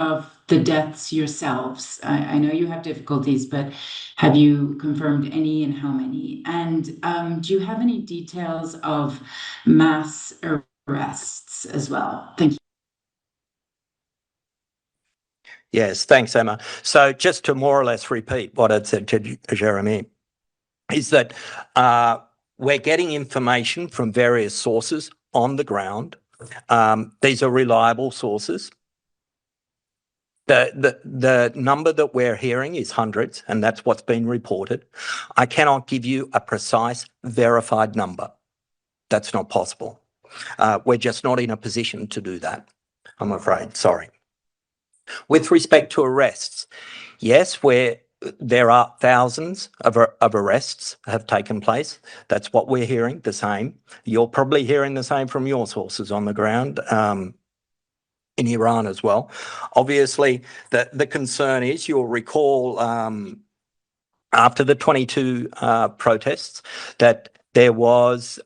of the deaths yourselves? I know you have difficulties, but have you confirmed any and how many? And do you have any details of mass arrests as well? Thank you. Yes, thanks, Emma. So just to more or less repeat what I'd said to Jeremy, is that we're getting information from various sources on the ground. These are reliable sources. The number that we're hearing is hundreds, and that's what's been reported. I cannot give you a precise verified number. That's not possible. We're just not in a position to do that, I'm afraid. Sorry. With respect to arrests, yes, there are thousands of arrests have taken place. That's what we're hearing, the same. You're probably hearing the same from your sources on the ground in Iran as well. Obviously, the concern is, you'll recall after the 22 protests that there was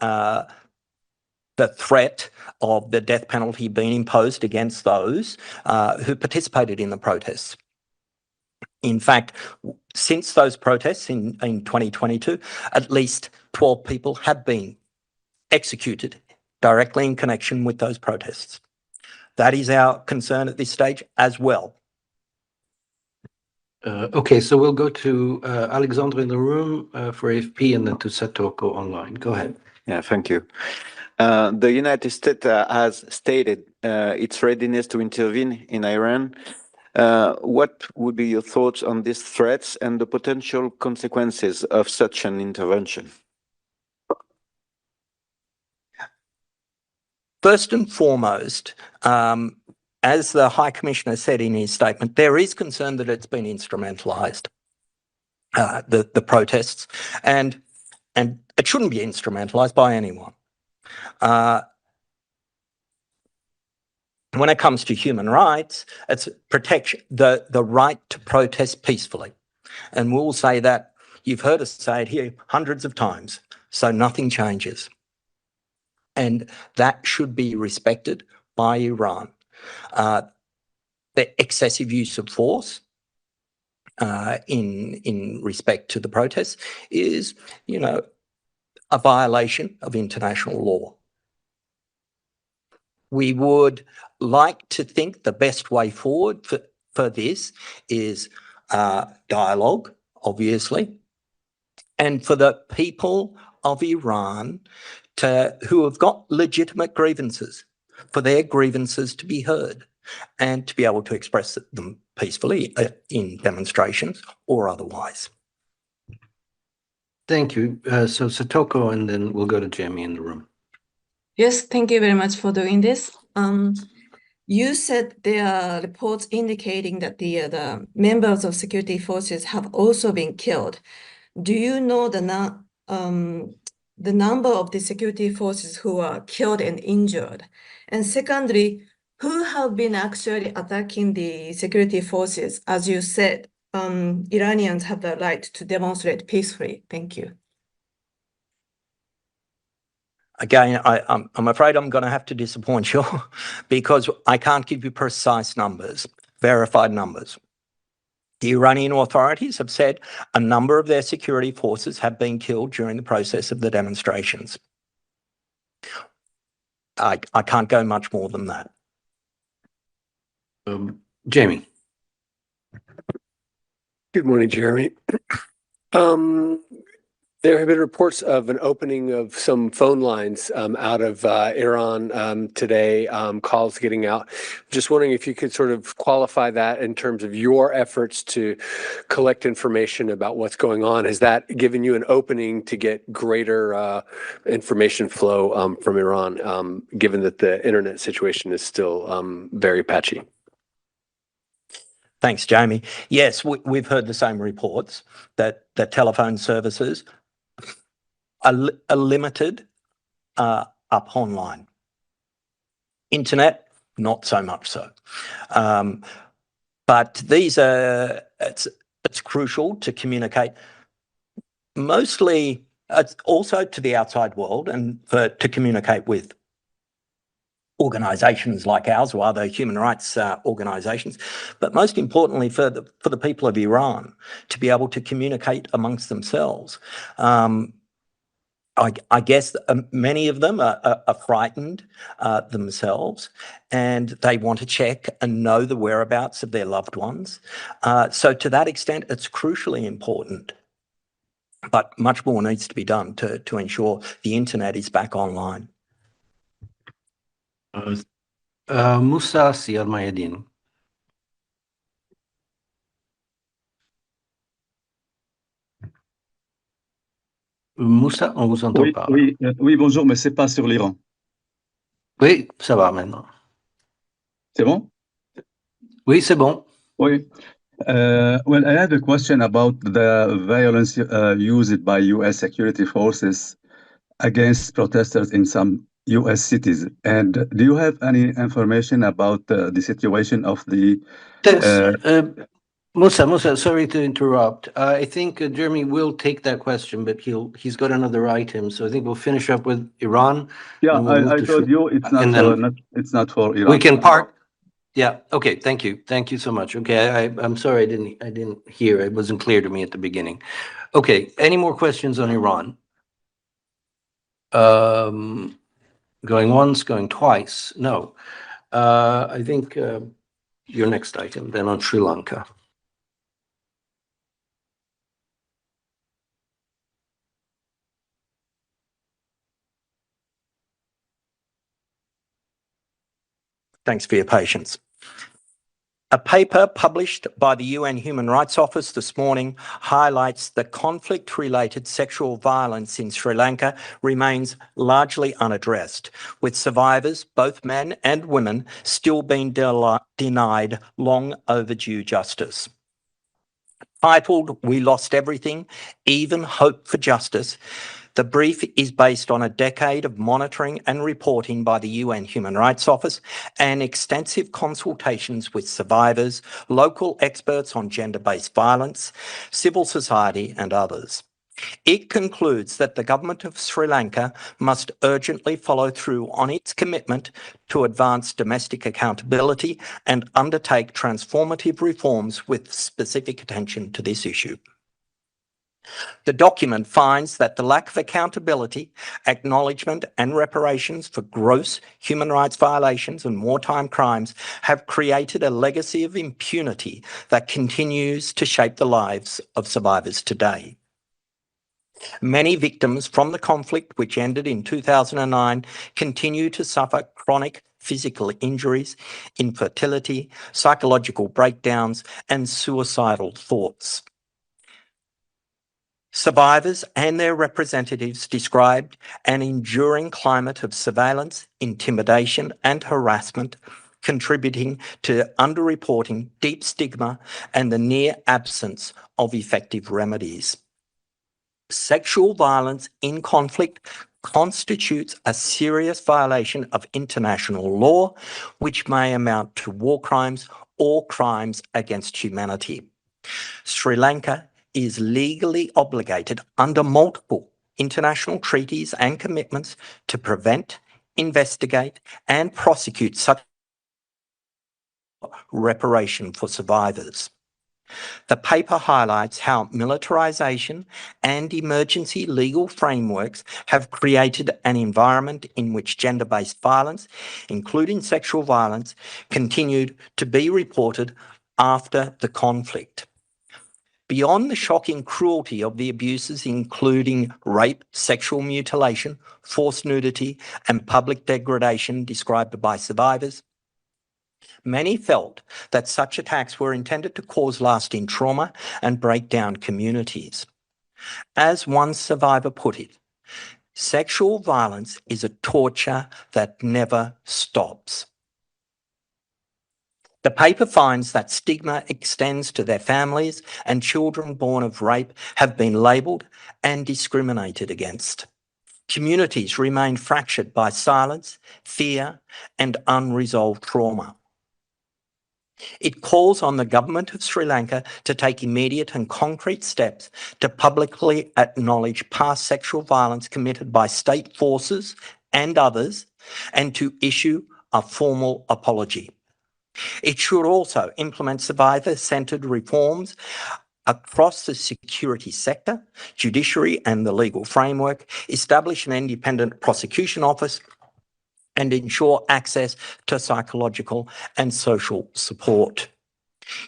the threat of the death penalty being imposed against those who participated in the protests. In fact, since those protests in 2022, at least 12 people have been executed directly in connection with those protests. That is our concern at this stage as well. Okay, so we'll go to Alexandre in the room for AFP, and then to Satoko online. Go ahead. Yeah, thank you. The United States has stated its readiness to intervene in Iran. What would be your thoughts on these threats and the potential consequences of such an intervention? First and foremost, as the High Commissioner said in his statement, there is concern that it's been instrumentalised, the protests, and it shouldn't be instrumentalised by anyone. When it comes to human rights, it's protection, the right to protest peacefully. And we'll say that, you've heard us say it here hundreds of times, so nothing changes. And that should be respected by Iran. The excessive use of force in respect to the protests is, a violation of international law. We would like to think the best way forward for this is dialogue, obviously, and for the people of Iran who have got legitimate grievances, for their grievances to be heard and to be able to express them peacefully in demonstrations or otherwise. Thank you. So Satoko, and then we'll go to Jamie in the room. Yes, thank you very much for doing this. You said there are reports indicating that the members of security forces have also been killed. Do you know the number of the security forces who are killed and injured? And secondly, who have been actually attacking the security forces? As you said, Iranians have the right to demonstrate peacefully. Thank you. Again, I'm afraid I'm going to have to disappoint you because I can't give you precise numbers, verified numbers. The Iranian authorities have said a number of their security forces have been killed during the process of the demonstrations. I can't go much more than that. Jamie. Good morning, Jeremy. There have been reports of an opening of some phone lines out of Iran today, calls getting out. Just wondering if you could sort of qualify that in terms of your efforts to collect information about what's going on. Has that given you an opening to get greater information flow from Iran, given that the internet situation is still very patchy? Thanks, Jamie. Yes, we've heard the same reports that telephone services are limited up online. Internet, not so much so. But these are, it's crucial to communicate mostly, it's also to the outside world and to communicate with organisations like ours or other human rights organisations, but most importantly for the people of Iran to be able to communicate amongst themselves. I guess many of them are frightened themselves, and they want to check and know the whereabouts of their loved ones. So to that extent, it's crucially important. But much more needs to be done to ensure the internet is back online. Moussa Siad Mayedine. Moussa, on vous entend pas. Oui, bonjour, mais c'est pas sur l'Iran. Oui, ça va maintenant. C'est bon? Oui, c'est bon. Oui. Well, I have a question about the violence used by U.S. security forces against protesters in some U.S. cities. And do you have any information about the situation of the... Thanks. Moussa, sorry to interrupt. I think Jeremy will take that question, but he's got another item. So I think we'll finish up with Iran. Yeah, We'll I told you it's not for Iran. We can park. Yeah. Okay. Thank you. Thank you so much. Okay. I'm sorry. I didn't hear. It wasn't clear to me at the beginning. Okay. Any more questions on Iran? Going once, going twice. No. I think your next item then on Sri Lanka. Thanks for your patience. A paper published by the UN Human Rights Office this morning highlights that conflict-related sexual violence in Sri Lanka remains largely unaddressed, with survivors, both men and women, still being denied long overdue justice. Titled, "We Lost Everything, Even Hope for Justice," the brief is based on a decade of monitoring and reporting by the UN Human Rights Office and extensive consultations with survivors, local experts on gender-based violence, civil society and others. It concludes that the government of Sri Lanka must urgently follow through on its commitment to advance domestic accountability and undertake transformative reforms with specific attention to this issue. The document finds that the lack of accountability, acknowledgement and reparations for gross human rights violations and wartime crimes have created a legacy of impunity that continues to shape the lives of survivors today. Many victims from the conflict, which ended in 2009, continue to suffer chronic physical injuries, infertility, psychological breakdowns, and suicidal thoughts. Survivors and their representatives described an enduring climate of surveillance, intimidation, and harassment, contributing to underreporting, deep stigma, and the near absence of effective remedies. Sexual violence in conflict constitutes a serious violation of international law, which may amount to war crimes or crimes against humanity. Sri Lanka is legally obligated under multiple international treaties and commitments to prevent, investigate, and prosecute such reparation for survivors. The paper highlights how militarization and emergency legal frameworks have created an environment in which gender-based violence, including sexual violence, continued to be reported after the conflict. Beyond the shocking cruelty of the abuses, including rape, sexual mutilation, forced nudity, and public degradation described by survivors, many felt that such attacks were intended to cause lasting trauma and break down communities. As one survivor put it, sexual violence is a torture that never stops. The paper finds that stigma extends to their families, and children born of rape have been labelled and discriminated against. Communities remain fractured by silence, fear, and unresolved trauma. It calls on the government of Sri Lanka to take immediate and concrete steps to publicly acknowledge past sexual violence committed by state forces and others, and to issue a formal apology. It should also implement survivor-centred reforms across the security sector, judiciary and the legal framework, establish an independent prosecution office, and ensure access to psychological and social support.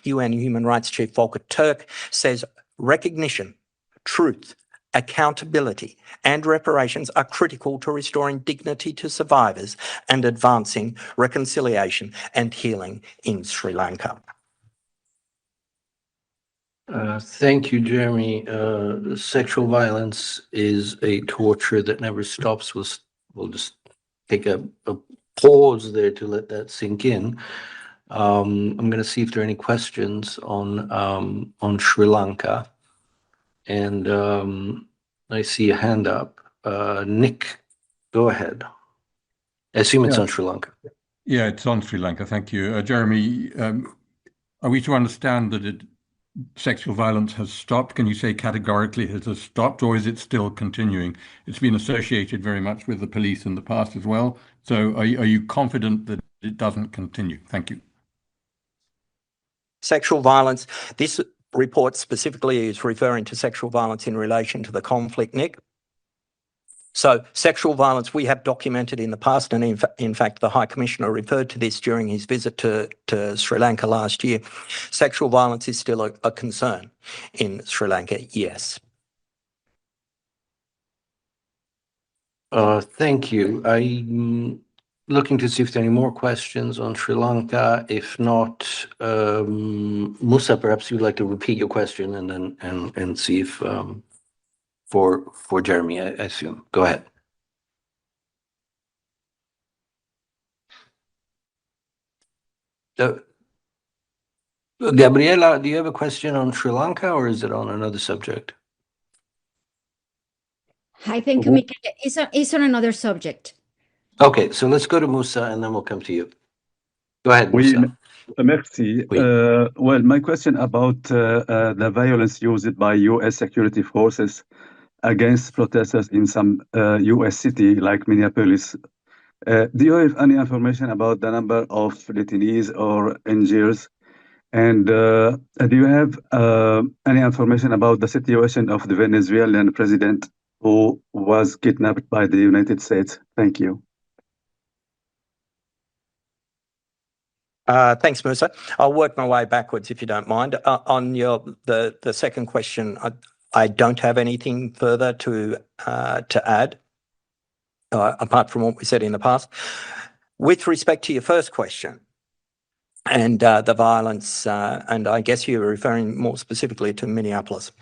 UN Human Rights Chief Volker Turk says recognition, truth, accountability and reparations are critical to restoring dignity to survivors and advancing reconciliation and healing in Sri Lanka. Thank you, Jeremy. Sexual violence is a torture that never stops. We'll just take a pause there to let that sink in. I'm going to see if there are any questions on Sri Lanka. And I see a hand up. Nick, go ahead. I assume it's on Sri Lanka. Yeah, it's on Sri Lanka. Thank you. Jeremy, are we to understand that sexual violence has stopped? Can you say categorically it has stopped, or is it still continuing? It's been associated very much with the police in the past as well. So are you confident that it doesn't continue? Thank you. Sexual violence, this report specifically is referring to sexual violence in relation to the conflict, Nick. So sexual violence we have documented in the past, and in fact the High Commissioner referred to this during his visit to Sri Lanka last year. Sexual violence is still a concern in Sri Lanka, yes. Thank you. I'm looking to see if there are any more questions on Sri Lanka. If not, Musa, perhaps you'd like to repeat your question and then see if for Jeremy, I assume. Go ahead. Gabriela, do you have a question on Sri Lanka, or is it on another subject? Hi, thank you, Michele. It's on another subject. Okay, so let's go to Musa and then we'll come to you. Go ahead, Musa. Merci. Well, my question about the violence used by U.S. security forces against protesters in some U.S. city like Minneapolis. Do you have any information about the number of detainees or injuries? And do you have any information about the situation of the Venezuelan president who was kidnapped by the United States? Thank you. Thanks, Musa. I'll work my way backwards if you don't mind. On the second question, I don't have anything further to add, apart from what we said in the past. With respect to your first question, and the violence, and I guess you're referring more specifically to Minneapolis.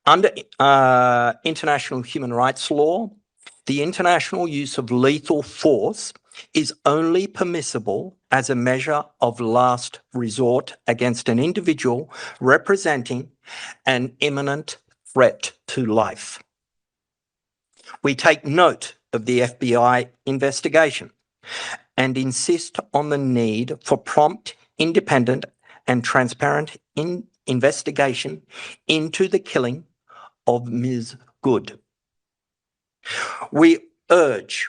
Under international human rights law, the international use of lethal force is only permissible as a measure of last resort against an individual representing an imminent threat to life. We take note of the FBI investigation and insist on the need for prompt, independent and transparent investigation into the killing of Ms. Good. We urge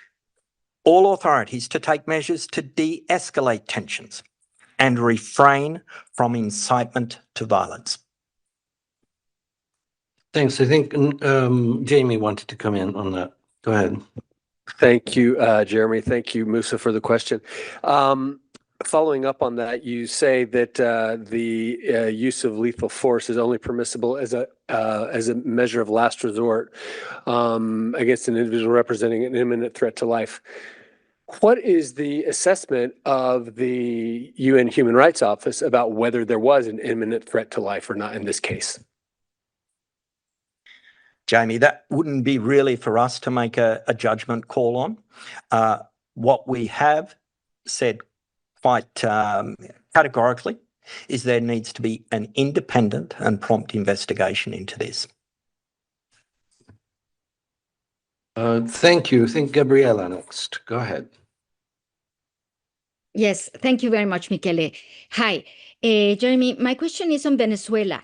all authorities to take measures to de-escalate tensions and refrain from incitement to violence. Thanks. I think Jamie wanted to come in on that. Go ahead. Thank you, Jeremy. Thank you, Musa, for the question. Following up on that, you say that the use of lethal force is only permissible as a measure of last resort against an individual representing an imminent threat to life. What is the assessment of the UN Human Rights Office about whether there was an imminent threat to life or not in this case? Jamie, that wouldn't be really for us to make a judgment call on. What we have said quite categorically is there needs to be an independent and prompt investigation into this. Thank you. I think Gabriela next. Go ahead. Yes, thank you very much, Michele. Hi, Jeremy, my question is on Venezuela.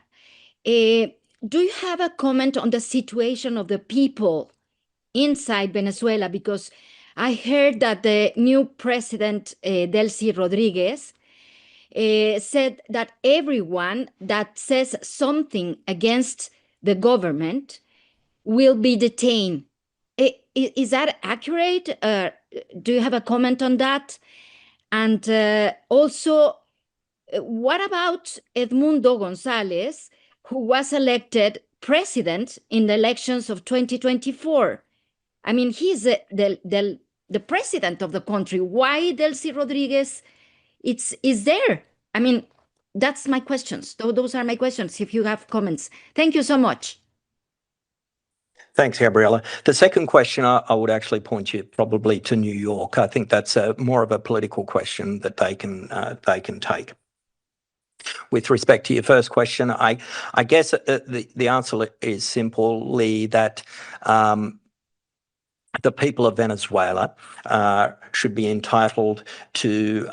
Do you have a comment on the situation of the people inside Venezuela? Because I heard that the new president, Delcy Rodriguez, said that everyone that says something against the government will be detained. Is that accurate? Do you have a comment on that? And also, what about Edmundo González, who was elected president in the elections of 2024? I mean, he's the president of the country. Why Delcy Rodriguez is there? I mean, that's my questions. Those are my questions, if you have comments. Thank you so much. Thanks, Gabriela. The second question, I would actually point you probably to New York. I think that's more of a political question that they can take. With respect to your first question, I guess the answer is simply that the people of Venezuela should be entitled to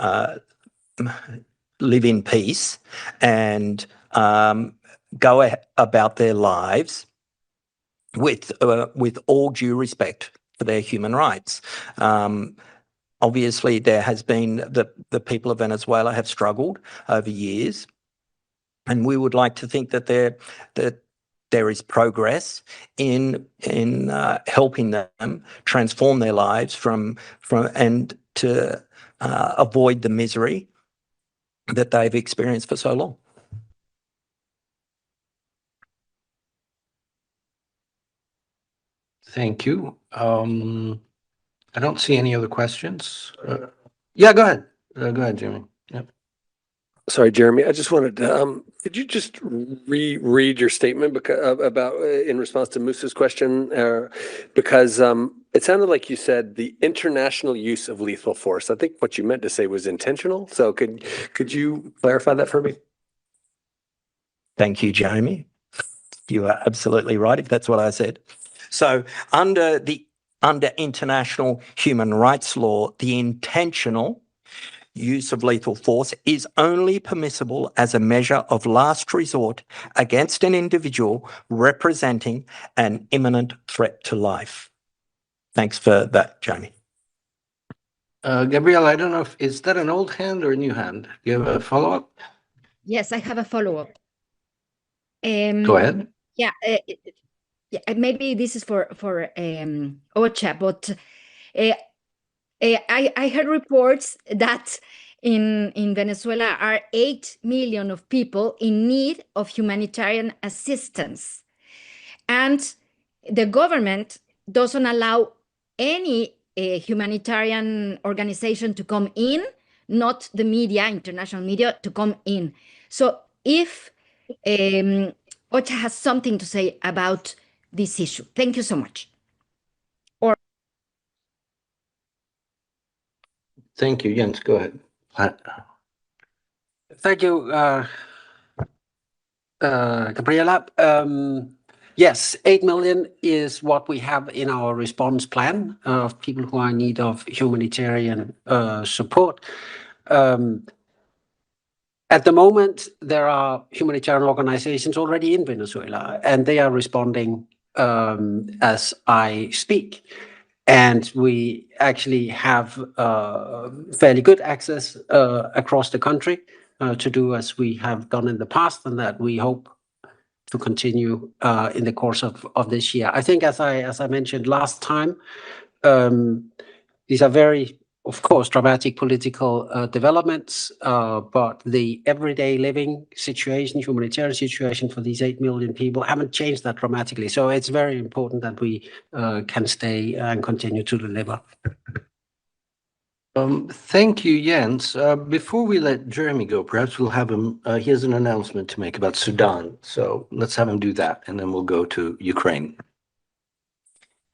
live in peace and go about their lives with all due respect for their human rights. Obviously, there has been the people of Venezuela have struggled over years, and we would like to think that there is progress in helping them transform their lives from and to avoid the misery that they've experienced for so long. Thank you. I don't see any other questions. Yeah, go ahead. Go ahead, Jimmy. Yep. Sorry, Jeremy. I just wanted to, could you just reread your statement about in response to Musa's question? Because it sounded like you said the international use of lethal force. I think what you meant to say was intentional. So could you clarify that for me? Thank you, Jamie. You are absolutely right if that's what I said. So under international human rights law, the intentional use of lethal force is only permissible as a measure of last resort against an individual representing an imminent threat to life. Thanks for that, Jamie. Gabriela, I don't know is that an old hand or a new hand? Do you have a follow-up? Yes, I have a follow-up. Go ahead. Yeah, maybe this is for OCHA, but I heard reports that in Venezuela are 8 million of people in need of humanitarian assistance, and the government doesn't allow any humanitarian organization to come in, not the media, international media, to come in. So if OCHA has something to say about this issue. Thank you so much. Thank you, Jens. Go ahead. Thank you, Gabriela. Yes, 8 million is what we have in our response plan of people who are in need of humanitarian support. At the moment, there are humanitarian organizations already in Venezuela, and they are responding as I speak. And we actually have fairly good access across the country to do as we have done in the past, and that we hope to continue in the course of this year. I think, as I mentioned last time, these are very, of course, dramatic political developments, but the everyday living situation, humanitarian situation for these 8 million people haven't changed that dramatically. So it's very important that we can stay and continue to deliver. Thank you, Jens. Before we let Jeremy go, perhaps we'll have him, he has an announcement to make about Sudan. So let's have him do that, and then we'll go to Ukraine.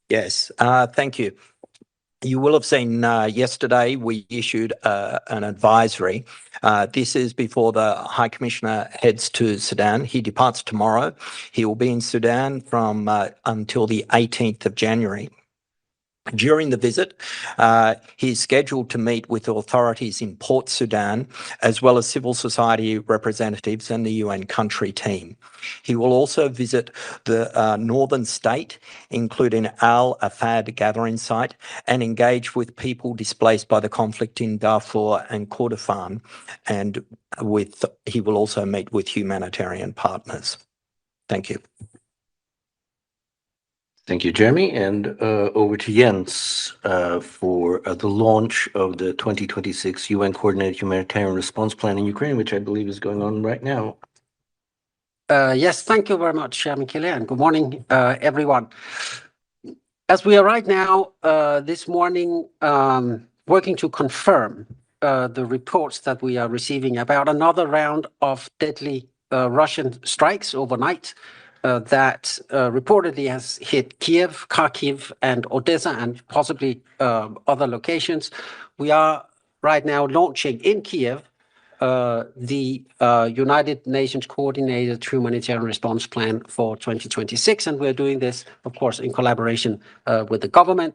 Yes, thank you. You will have seen yesterday we issued an advisory. This is before the High Commissioner heads to Sudan. He departs tomorrow. He will be in Sudan from until the 18th of January. During the visit, he is scheduled to meet with authorities in Port Sudan, as well as civil society representatives and the UN country team. He will also visit the northern state, including Al Afad gathering site, and engage with people displaced by the conflict in Darfur and Kordofan, and he will also meet with humanitarian partners. Thank you. Thank you, Jeremy. And over to Jens for the launch of the 2026 UN Coordinated Humanitarian Response Plan in Ukraine, which I believe is going on right now. Yes, thank you very much, Chairman Killian. Good morning, everyone. As we are right now, this morning, working to confirm the reports that we are receiving about another round of deadly Russian strikes overnight that reportedly has hit Kiev, Kharkiv, and Odessa, and possibly other locations. We are right now launching in Kiev the United Nations Coordinated Humanitarian Response Plan for 2026, and we're doing this, of course, in collaboration with the government.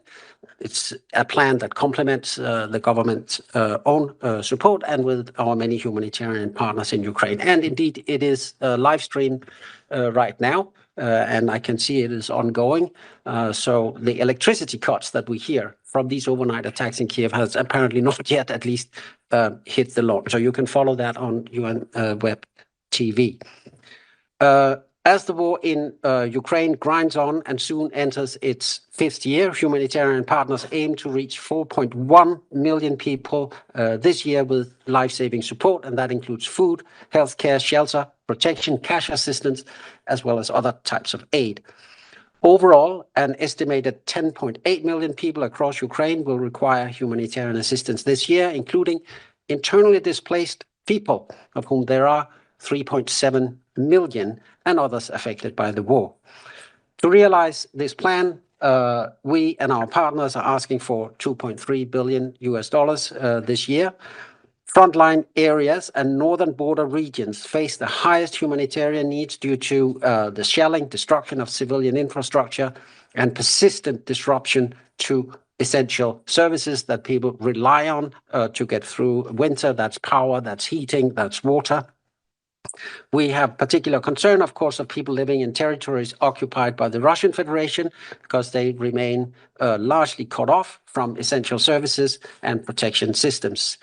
It's a plan that complements the government's own support and with our many humanitarian partners in Ukraine. And indeed, it is live streamed right now, and I can see it is ongoing. So the electricity cuts that we hear from these overnight attacks in Kiev has apparently not yet, at least, hit the launch. So you can follow that on UN Web TV. As the war in Ukraine grinds on and soon enters its 5th year, humanitarian partners aim to reach 4.1 million people this year with life-saving support, and that includes food, healthcare, shelter, protection, cash assistance, as well as other types of aid. Overall, an estimated 10.8 million people across Ukraine will require humanitarian assistance this year, including internally displaced people, of whom there are 3.7 million, and others affected by the war. To realize this plan, we and our partners are asking for $2.3 billion this year. Frontline areas and northern border regions face the highest humanitarian needs due to the shelling, destruction of civilian infrastructure, and persistent disruption to essential services that people rely on to get through winter. That's power, that's heating, that's water. We have particular concern, of course, of people living in territories occupied by the Russian Federation, because they remain largely cut off from essential services and protection systems.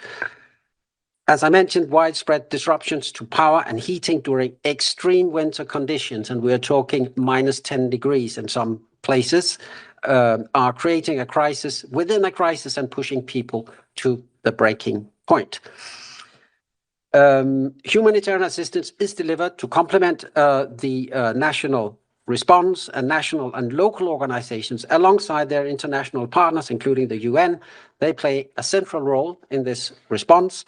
As I mentioned, widespread disruptions to power and heating during extreme winter conditions, and we're talking minus 10 degrees in some places, are creating a crisis within a crisis and pushing people to the breaking point. Humanitarian assistance is delivered to complement the national response, and national and local organizations alongside their international partners, including the UN. They play a central role in this response,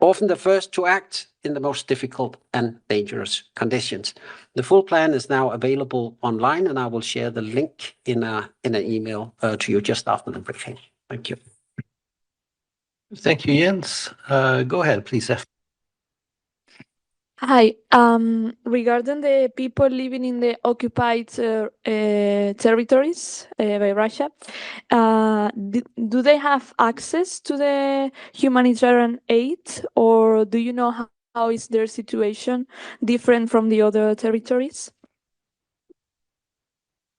often the first to act in the most difficult and dangerous conditions. The full plan is now available online, and I will share the link in an email to you just after the briefing. Thank you. Thank you, Jens. Go ahead, please, F. Hi. Regarding the people living in the occupied territories by Russia, do they have access to the humanitarian aid, or do you know how is their situation different from the other territories?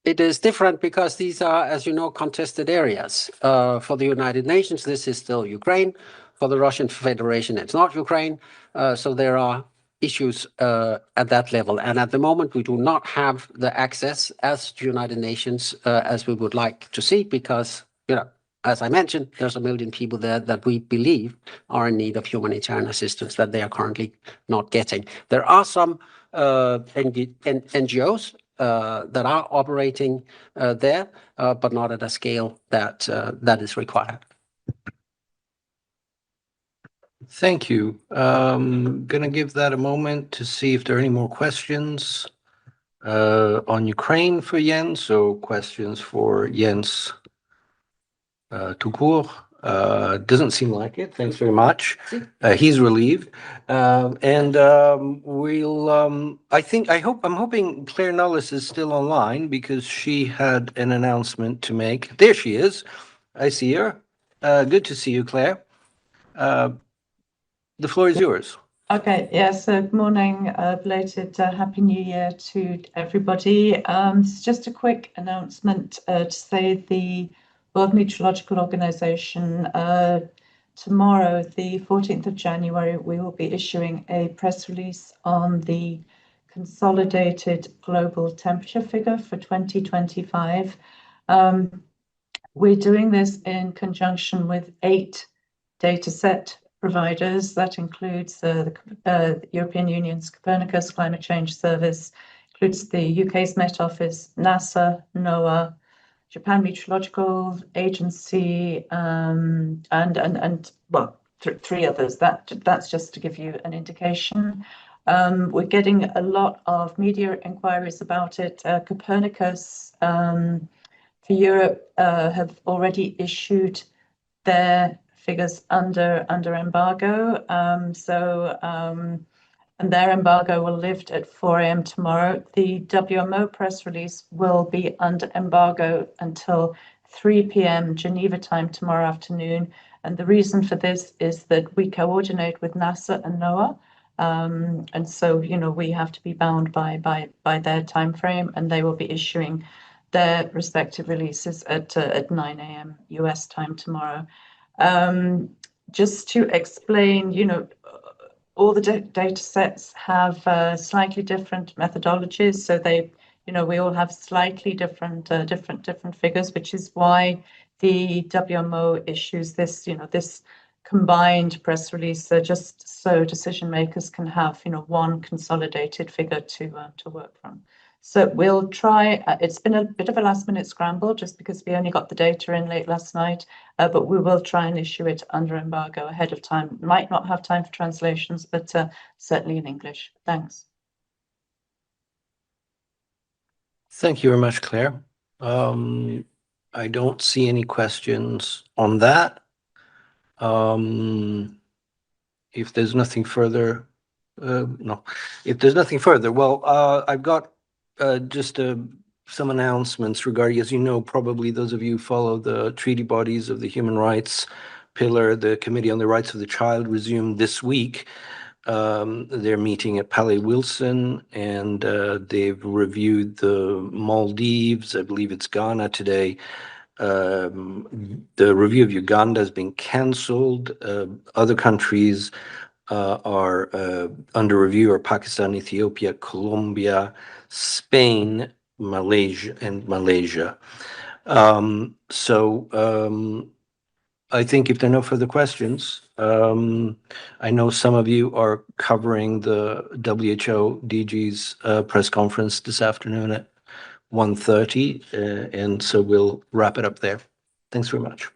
It is different because these are, as you know, contested areas. For the United Nations, this is still Ukraine. For the Russian Federation, it's not Ukraine. So there are issues at that level. And at the moment, we do not have the access as the United Nations as we would like to see, because, as I mentioned, there's 1 million people there that we believe are in need of humanitarian assistance that they are currently not getting. There are some NGOs that are operating there, but not at a scale that is required. Thank you. Going to give that a moment to see if there are any more questions on Ukraine for Jens. So questions for Jens tout court. Doesn't seem like it. Thanks very much. He's relieved. I'm hoping Claire Nullis is still online, because she had an announcement to make. There she is. I see her. Good to see you, Claire. The floor is yours. Okay, yes, so good morning, belated Happy New Year to everybody. This is just a quick announcement to say the World Meteorological Organization, tomorrow, the 14th of January, we will be issuing a press release on the consolidated global temperature figure for 2025. We're doing this in conjunction with 8 dataset providers. That includes the European Union's Copernicus Climate Change Service, includes the UK's Met Office, NASA, NOAA, Japan Meteorological Agency, and well, 3 others. That's just to give you an indication. We're getting a lot of media inquiries about it. Copernicus for Europe have already issued their figures under embargo. And their embargo will lift at 4 a.m. tomorrow. The WMO press release will be under embargo until 3 p.m. Geneva time tomorrow afternoon. And the reason for this is that we coordinate with NASA and NOAA. And so, you know, we have to be bound by their time frame, and they will be issuing their respective releases at 9 a.m. US time tomorrow. Just to explain, you know, all the data sets have slightly different methodologies, so they, you know, we all have slightly different figures, which is why the WMO issues this, you know, this combined press release, just so decision makers can have, you know, one consolidated figure to work from. So we'll try, it's been a bit of a last minute scramble just because we only got the data in late last night, but we will try and issue it under embargo ahead of time. Might not have time for translations, but certainly in English. Thanks. Thank you very much, Claire. I don't see any questions on that. If there's nothing further, no. If there's nothing further, well, I've got just some announcements regarding, as you know, probably those of you who follow the treaty bodies of the human rights pillar, the Committee on the Rights of the Child resumed this week. They're meeting at Palais Wilson, and they've reviewed the Maldives, I believe it's Ghana today. The review of Uganda has been cancelled. Other countries are under review are Pakistan, Ethiopia, Colombia, Spain, Malaysia. I think if there are no further questions, I know some of you are covering the WHO DG's press conference this afternoon at 1:30, and so we'll wrap it up there. Thanks very much.